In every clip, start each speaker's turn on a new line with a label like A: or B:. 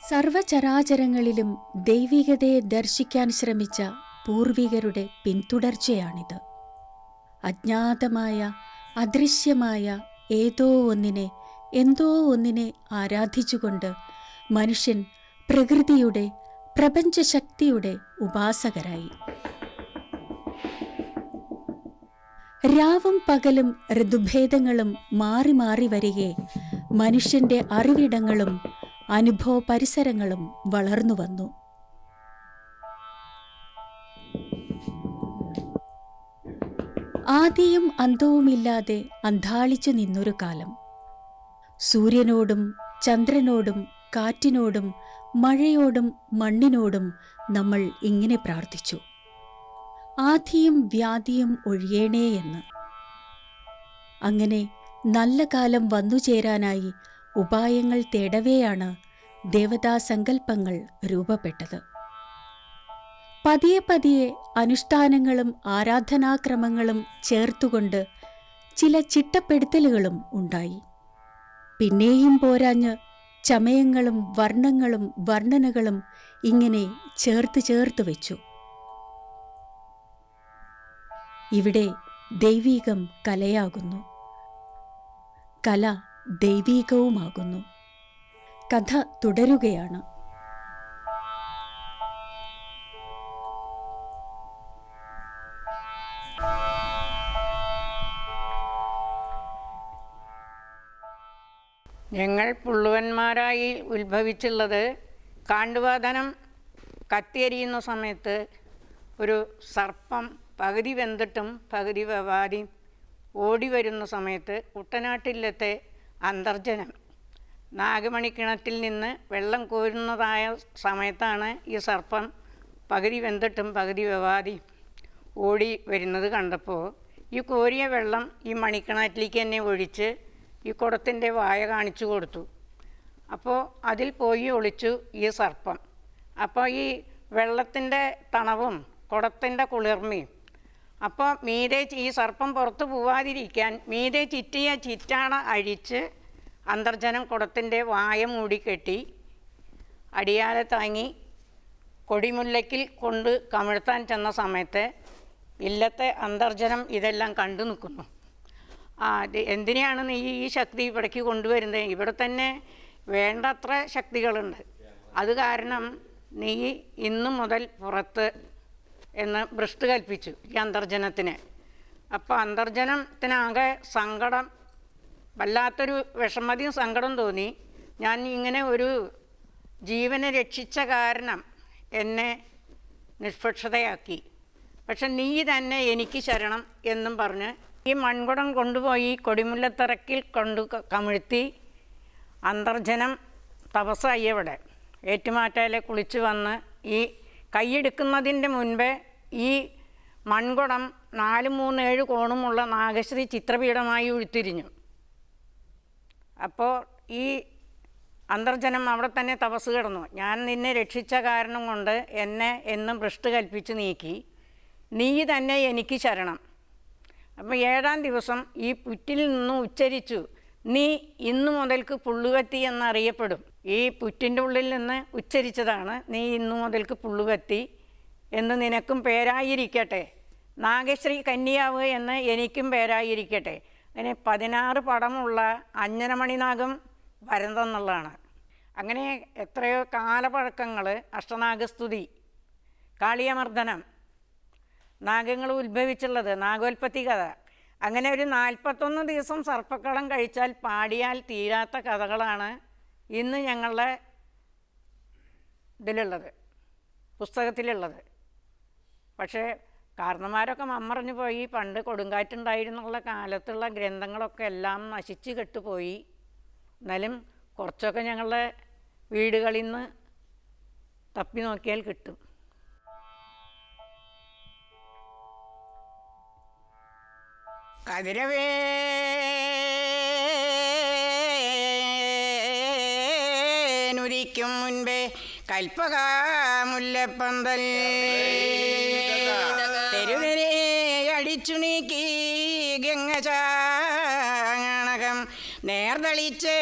A: സർവചരാചരങ്ങളിലും ദൈവികതയെ ദർശിക്കാൻ ശ്രമിച്ച പൂർവികരുടെ പിന്തുടർച്ചയാണിത്. അജ്ഞാതമായ അദൃശ്യമായ എന്തോ ഒന്നിനെ ആരാധിച്ചുകൊണ്ട് മനുഷ്യൻ പ്രകൃതിയുടെ പ്രപഞ്ചശക്തിയുടെ ഉപാസകരായി. രാവും പകലും ഋതുഭേദങ്ങളും മാറി മാറി വരികെ മനുഷ്യന്റെ അറിവിടങ്ങളും അനുഭവ പരിസരങ്ങളും വളർന്നു വന്നു. ആദിയും അന്തവുമില്ലാതെ അന്ധാളിച്ചു നിന്നൊരു കാലം. സൂര്യനോടും ചന്ദ്രനോടും കാറ്റിനോടും മഴയോടും മണ്ണിനോടും നമ്മൾ ഇങ്ങനെ പ്രാർത്ഥിച്ചു, ആധിയും വ്യാധിയും ഒഴിയേണേ എന്ന്. അങ്ങനെ നല്ല കാലം വന്നുചേരാനായി ഉപായങ്ങൾ തേടവെയാണ് ദേവതാസങ്കല്പങ്ങൾ രൂപപ്പെട്ടത്. പതിയെ പതിയെ അനുഷ്ഠാനങ്ങളും ആരാധനാക്രമങ്ങളും ചേർത്തുകൊണ്ട് ചില ചിട്ടപ്പെടുത്തലുകളും ഉണ്ടായി. പിന്നെയും പോരാഞ്ഞ് ചമയങ്ങളും വർണ്ണങ്ങളും വർണ്ണനകളും ഇങ്ങനെ ചേർത്ത് വെച്ചു. ഇവിടെ ദൈവീകം കലയാകുന്നു, കല ദൈവീകവുമാകുന്നു. കഥ തുടരുകയാണ്.
B: ഞങ്ങൾ പുള്ളുവന്മാരായി ഉത്ഭവിച്ചുള്ളത് കാണ്ടുവാദനം കത്തിയെരിയുന്ന സമയത്ത് ഒരു സർപ്പം പകുതി വെന്തിട്ടും പകുതി വെവാതി ഓടി വരുന്ന സമയത്ത് കുട്ടനാട്ടിലത്തെ അന്തർജനം നാഗമണിക്കിണറ്റിൽ നിന്ന് വെള്ളം കോരുന്നതായ സമയത്താണ് ഈ സർപ്പം പകുതി വെന്തിട്ടും പകുതി വെവാതി ഓടി വരുന്നത് കണ്ടപ്പോൾ ഈ കോരിയ വെള്ളം ഈ മണിക്കിണറ്റിലേക്ക് തന്നെ ഒഴിച്ച് ഈ കുടത്തിൻ്റെ വായ കാണിച്ചു കൊടുത്തു. അപ്പോൾ അതിൽ പോയി ഒളിച്ചു ഈ സർപ്പം. അപ്പോൾ ഈ വെള്ളത്തിൻ്റെ തണവും കുടത്തിൻ്റെ കുളിർമയും, അപ്പോൾ മീതെ ഈ സർപ്പം പുറത്ത് പോവാതിരിക്കാൻ മീതെ ചിറ്റിയ ചിറ്റാണ അഴിച്ച് അന്തർജനം കുടത്തിൻ്റെ വായ മൂടിക്കെട്ടി അടിയാലെ താങ്ങി കൊടിമുല്ലയ്ക്കിൽ കൊണ്ട് കമിഴ്ത്താൻ ചെന്ന സമയത്ത് ഇല്ലത്തെ അന്തർജനം ഇതെല്ലാം കണ്ടു നിൽക്കുന്നു. എന്തിനാണ് നീ ഈ ശക്തി ഇവിടേക്ക് കൊണ്ടുവരുന്നത്? ഇവിടെ തന്നെ വേണ്ടത്ര ശക്തികളുണ്ട്, അത് കാരണം നീ ഇന്നു മുതൽ പുറത്ത് എന്ന് ഭ്രഷ്ട് കൽപ്പിച്ചു ഈ അന്തർജനത്തിന്. അപ്പോൾ അന്തർജനത്തിനാകെ സങ്കടം, വല്ലാത്തൊരു വിഷമതിയും സങ്കടം തോന്നി. ഞാൻ ഇങ്ങനെ ഒരു ജീവനെ രക്ഷിച്ച കാരണം എന്നെ നിഷ്പക്ഷതയാക്കി, പക്ഷെ നീ തന്നെ എനിക്ക് ശരണം എന്നും പറഞ്ഞ് ഈ മൺകുടം കൊണ്ടുപോയി കൊടിമുല്ലത്തറക്കിൽ കൊണ്ട് കമിഴ്ത്തി അന്തർജനം തപസ്സായി. അവിടെ ഏറ്റുമാറ്റയിലെ കുളിച്ച് വന്ന് ഈ കൈയെടുക്കുന്നതിൻ്റെ മുൻപേ ഈ മൺകുടം 4, 3, 7 കോണുമുള്ള നാഗശ്രീ ചിത്രപീഠമായി ഉരുത്തിരിഞ്ഞു. അപ്പോൾ ഈ അന്തർജനം അവിടെ തന്നെ തപസ് കിടന്നു. ഞാൻ നിന്നെ രക്ഷിച്ച കാരണം കൊണ്ട് എന്നെ എന്നും ഭ്രഷ്ട് കൽപ്പിച്ച് നീക്കി, നീ തന്നെ എനിക്ക് ശരണം. അപ്പോൾ 7-ാം ദിവസം ഈ പുറ്റിൽ നിന്നും ഉച്ചരിച്ചു, നീ ഇന്നു മുതൽക്ക് പുള്ളുകത്തി എന്നറിയപ്പെടും. ഈ പുറ്റിൻ്റെ ഉള്ളിൽ നിന്ന് ഉച്ചരിച്ചതാണ്, നീ ഇന്നു മുതൽക്ക് പുള്ളുകത്തി എന്ന് നിനക്കും പേരായിരിക്കട്ടെ, നാഗശ്രീ കന്യാവ് എന്ന് എനിക്കും പേരായിരിക്കട്ടെ. അങ്ങനെ 16 പടമുള്ള അഞ്ജനമണിനാഗം വരന്തെന്നുള്ളതാണ്. അങ്ങനെ എത്രയോ കാലപഴക്കങ്ങൾ, അഷ്ടനാഗസ്തുതി, കാളിയമർദ്ദനം, നാഗങ്ങൾ ഉത്ഭവിച്ചുള്ളത്, നാഗോൽപ്പത്തി കഥ, അങ്ങനെ ഒരു 41 ദിവസം സർപ്പക്കളം കഴിച്ചാൽ പാടിയാൽ തീരാത്ത കഥകളാണ് ഇന്ന് ഞങ്ങളുടെ ഇതിലുള്ളത്, പുസ്തകത്തിലുള്ളത്. പക്ഷേ കാരണന്മാരൊക്കെ മമ്മറിഞ്ഞു പോയി. പണ്ട് കൊടുങ്കാറ്റുണ്ടായിരുന്നുള്ള കാലത്തുള്ള ഗ്രന്ഥങ്ങളൊക്കെ എല്ലാം നശിച്ച് കെട്ടുപോയി. എന്നാലും കുറച്ചൊക്കെ ഞങ്ങളുടെ വീടുകളിൽ നിന്ന് തപ്പി നോക്കിയാൽ കിട്ടും. കതിരവേനുരിക്കും മുൻപേ കൽപ്പക മുല്ലപ്പന്തൽ തെരുവരെ അടിച്ചു നീക്കി ഗംഗചാണകം നേർതളിച്ച്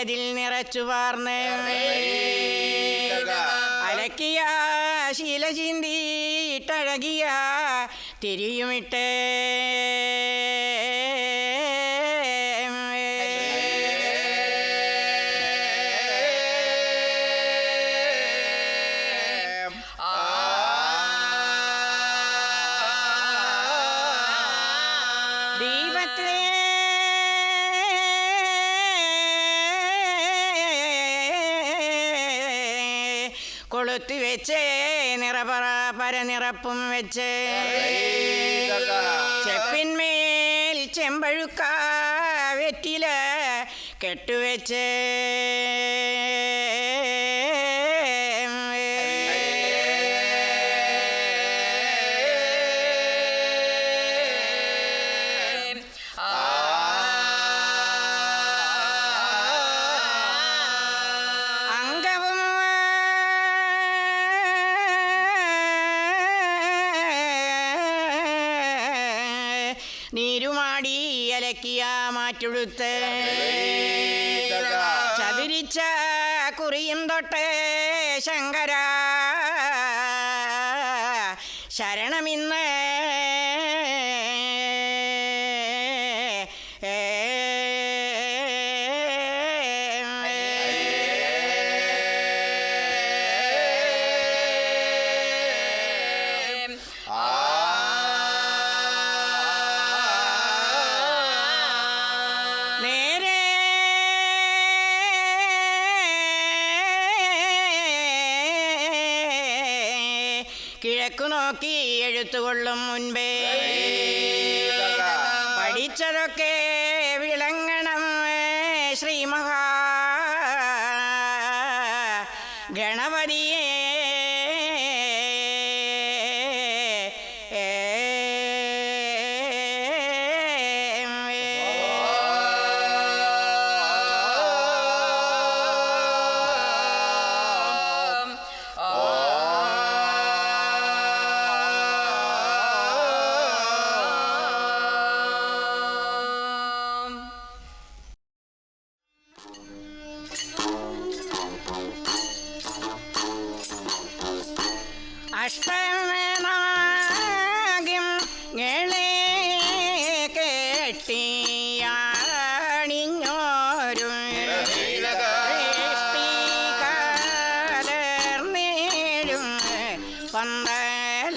B: അതിൽ നിറച്ചു പാർന്ന് അലക്കിയ ശീല ചിന്തി ഇട്ടഴകിയ തിരിയുമിട്ട് ദീപത്തെ കൊളുത്തി വെച്ച് പരനിറപ്പും വെച്ച് ചെപ്പിന്മേൽ ചെമ്പഴുക്ക വെറ്റില കെട്ടുവെച്ച് നീരുമാടി അലക്കിയ മാറ്റുടുത്ത് ചതുരിച്ച കുറിയും തൊട്ട് ശങ്കര ശരണമിന്ന് കിഴക്കു നോക്കി എഴുത്തുകൊള്ളും മുൻപേ പഠിച്ചതൊക്കെ വിളങ്ങണം ശ്രീമഹാ ഗണപതിയെ അഷ്ടമനാഗം ഞങ്ങളെ കെട്ടിയാണിഞ്ഞോരും കലർന്നേഴും പന്തലാതിൽ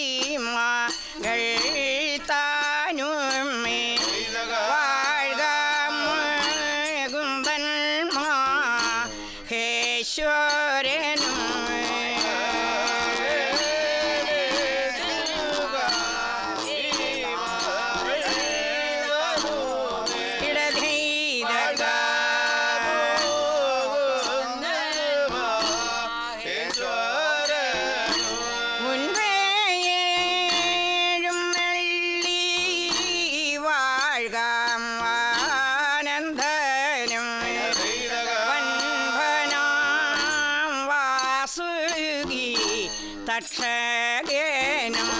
B: ശങ്കാവിമാകൾ താനു ഈശ്വരനും തക്ഷകേനം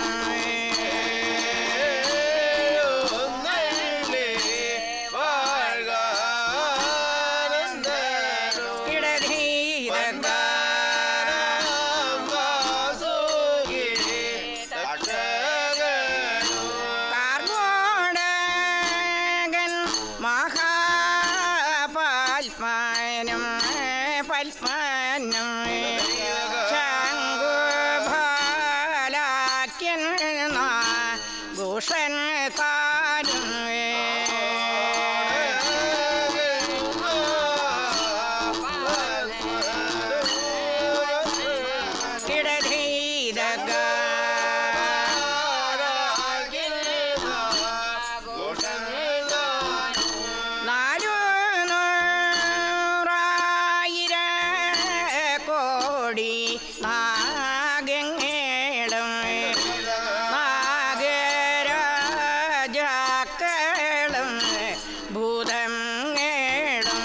B: കാർഗോടകൻ മഹാപത്മനും പത്മനും ഭൂഷൺ താനും കോടി നാഗങ്ങളും നാഗരാജാക്കളും ഭൂതങ്ങളും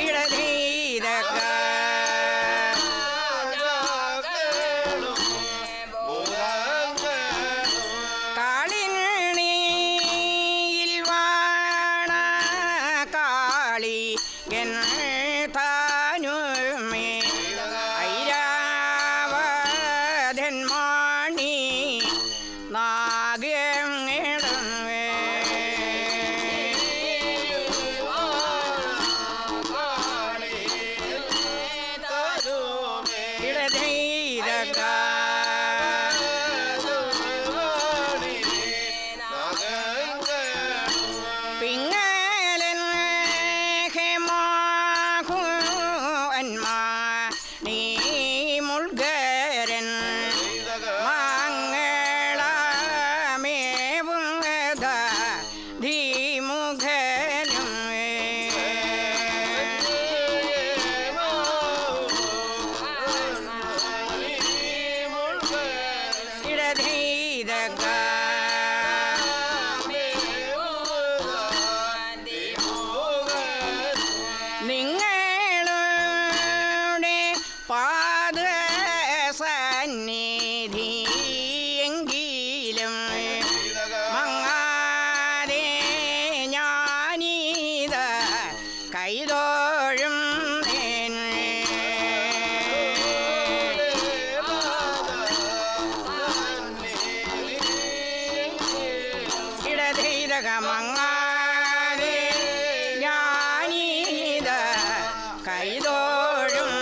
B: ഇടധീരക താനുമേ ഐരാവധന്മാണി നാഗങ്ങളും ഇടധൈരക നിങ്ങളുടെ പാദസന്നിധി എങ്കിലും മങ്ങാതെ ഞാനീത കൈതോഴും ഇടധൈരക മങ്ങാതെ ഞാനീത കൈതോഴും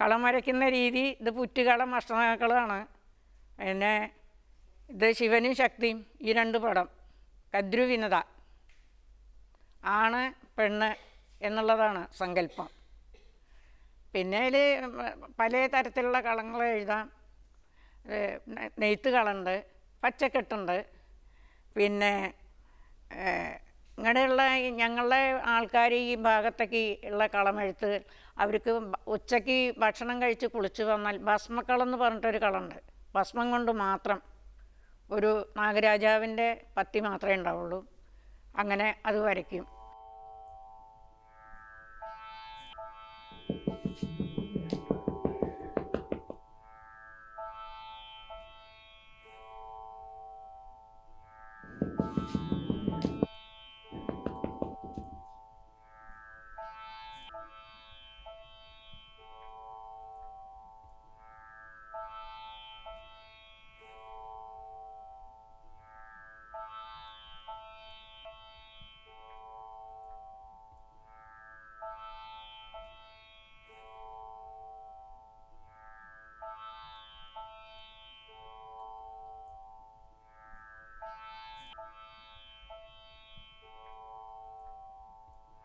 B: കളം വരയ്ക്കുന്ന രീതി ഇത് പുറ്റുകളം അഷ്ടനാക്കളമാണ്. പിന്നെ ഇത് ശിവനും ശക്തിയും ഈ രണ്ട് പടം കദ്രുവിനത ആണ് പെണ്ണ് എന്നുള്ളതാണ് സങ്കല്പം. പിന്നെ അതിൽ പല തരത്തിലുള്ള കളങ്ങൾ എഴുതാം. നെയ്ത്ത് കളുണ്ട്, പച്ചക്കെട്ടുണ്ട്. പിന്നെ ഇങ്ങനെയുള്ള ഞങ്ങളുടെ ആൾക്കാർ ഈ ഭാഗത്തേക്ക് ഉള്ള കളമെഴുത്ത് അവർക്ക് ഉച്ചയ്ക്ക് ഭക്ഷണം കഴിച്ച് കുളിച്ച് വന്നാൽ ഭസ്മക്കളം എന്ന് പറഞ്ഞിട്ടൊരു കളുണ്ട്. ഭസ്മം കൊണ്ട് മാത്രം ഒരു നാഗരാജാവിൻ്റെ പത്തി മാത്രമേ ഉണ്ടാവുള്ളൂ. അങ്ങനെ അത് വരയ്ക്കും.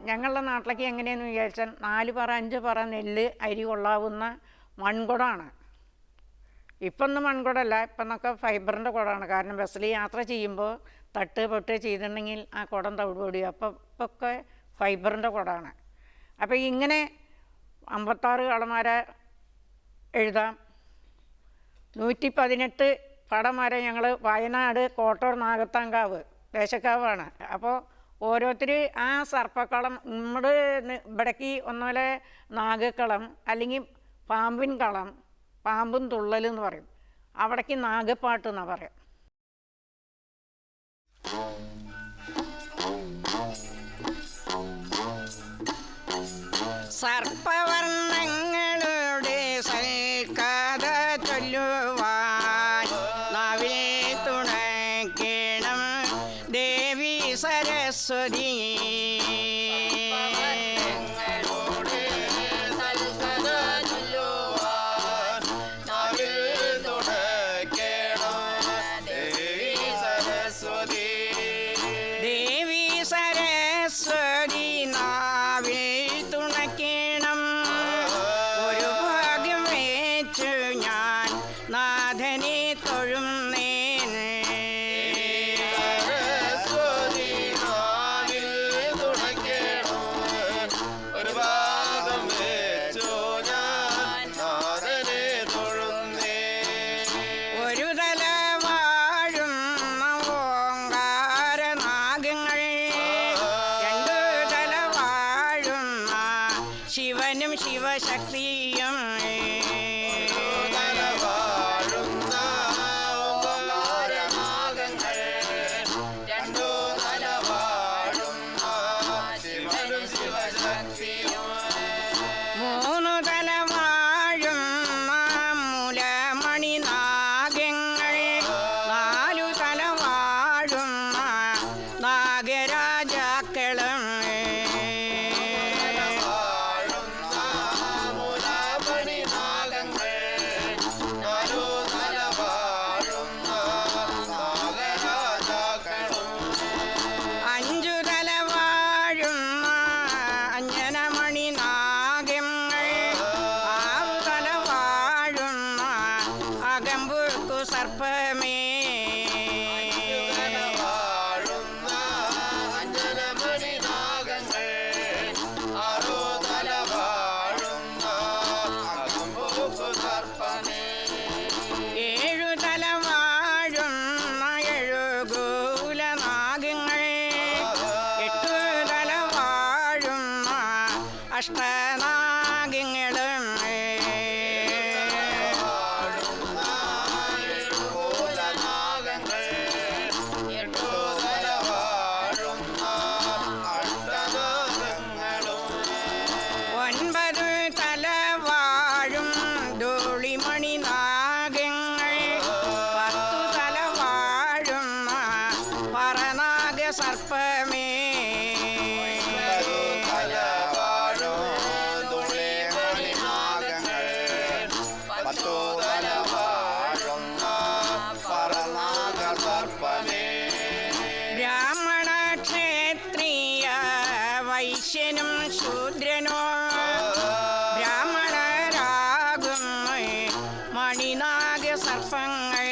B: ഞങ്ങളുടെ നാട്ടിലേക്ക് എങ്ങനെയെന്ന് വിചാരിച്ചാൽ 4 പറ 5 പറ നെല്ല് അരി കൊള്ളാവുന്ന മൺകുടമാണ്. ഇപ്പം ഒന്നും മൺകുടമല്ല, ഇപ്പം എന്നൊക്കെ ഫൈബറിൻ്റെ കുടമാണ്. കാരണം ബസ്സിൽ യാത്ര ചെയ്യുമ്പോൾ തട്ട് പൊട്ട് ചെയ്തിട്ടുണ്ടെങ്കിൽ ആ കുടം തവിടുപൊടിയും. അപ്പം ഇപ്പൊക്കെ ഫൈബറിൻ്റെ കുടമാണ്. അപ്പോൾ ഇങ്ങനെ 56 കളമാരെ എഴുതാം. 118 പടം വരെ ഞങ്ങൾ വയനാട് കോട്ടൂർ നാഗത്താങ്കാവ് ദേശക്കാവാണ്. അപ്പോൾ ഓരോരുത്തർ ആ സർപ്പക്കളം നമ്മുടെ ഇവിടേക്ക് ഒന്നുപോലെ നാഗക്കളം അല്ലെങ്കിൽ പാമ്പിൻ കളം, പാമ്പും തുള്ളൽ എന്ന് പറയും. അവിടേക്ക് നാഗപ്പാട്ട് എന്നാണ് പറയാം. സർപ്പവർണ്ണങ്ങളുടെ സൽക്കഥ ചൊല്ലുവാൻ നാവിൽ തുണയ്ക്കണം ദേവി സരസ്വതി. ശിവനും ശിവശക്തിയും മൂന്നു തലവാഴും മൂലമണി നാഗങ്ങൾ, 4 തലവാഴും നാഗരാജാക്കളും സർപ്പമേ. ഏഴു തലവാഴും 7 ഗൂലനാഗങ്ങൾ, 8 തലവാഴും അഷ്ടനാഗങ്ങളും സർപ്പമേ. ബ്രാഹ്മണ ക്ഷേത്രീയ വൈശ്യനും ശൂദ്രനോ ബ്രാഹ്മണരാകും മണിനാഗ സർപ്പങ്ങൾ.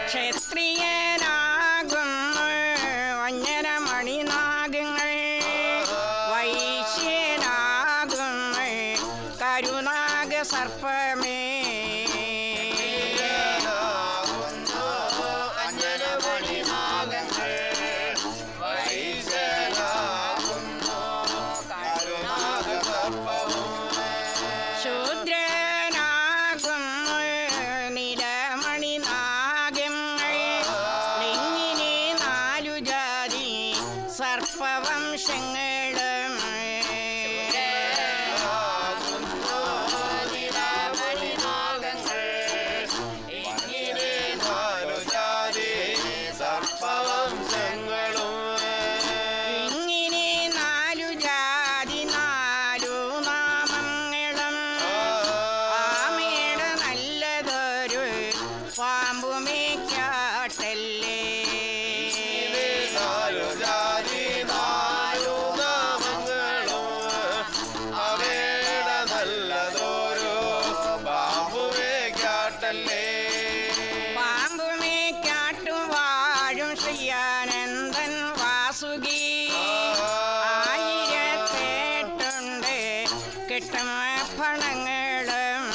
B: ക്ഷത്രിയനാകും വഞ്ഞനമണിനാഗങ്ങൾ, വൈശ്യനാകും കരുനാഗ സർപ്പമേ. ശൂദ്രനാകും നിലമണി നാഗങ്ങൾ, ലിംഗിനി 4 ജാതി സർപ്പവംശങ്ങളും. ഇങ്ങനെ 4 ജാതി 4 നാമം നേട്ടം പണങ്ങളും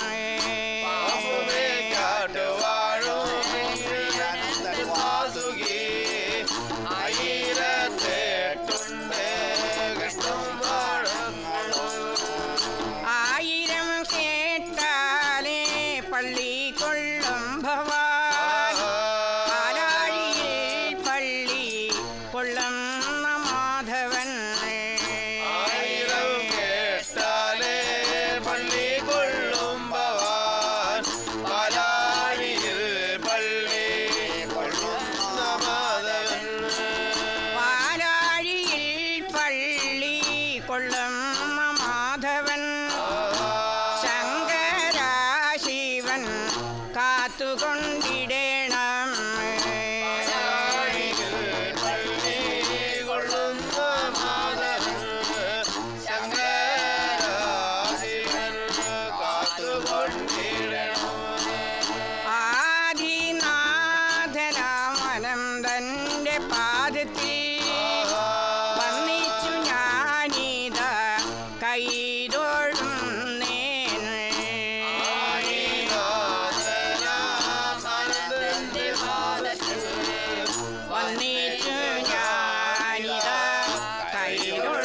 B: ആയിരം കേട്ടാലേ പള്ളി കൊള്ളും ഭവാൻ പാലാഴിയിൽ പള്ളി കൊള്ളും മാധവൻ പാലാഴിയിൽ പള്ളി കൊള്ളും മാധവൻ ശങ്കരാശിവൻ കാത്തുകൊണ്ടിടേണം ആദിനാഥനാമനന്ദന്റെ പാദത്തിൽ വന്നിച്ചു ഞാനിതാ കൈതൊഴുന്നേൻ വന്നിച്ചു ഞാനിതാ കൈതൊഴുന്നേൻ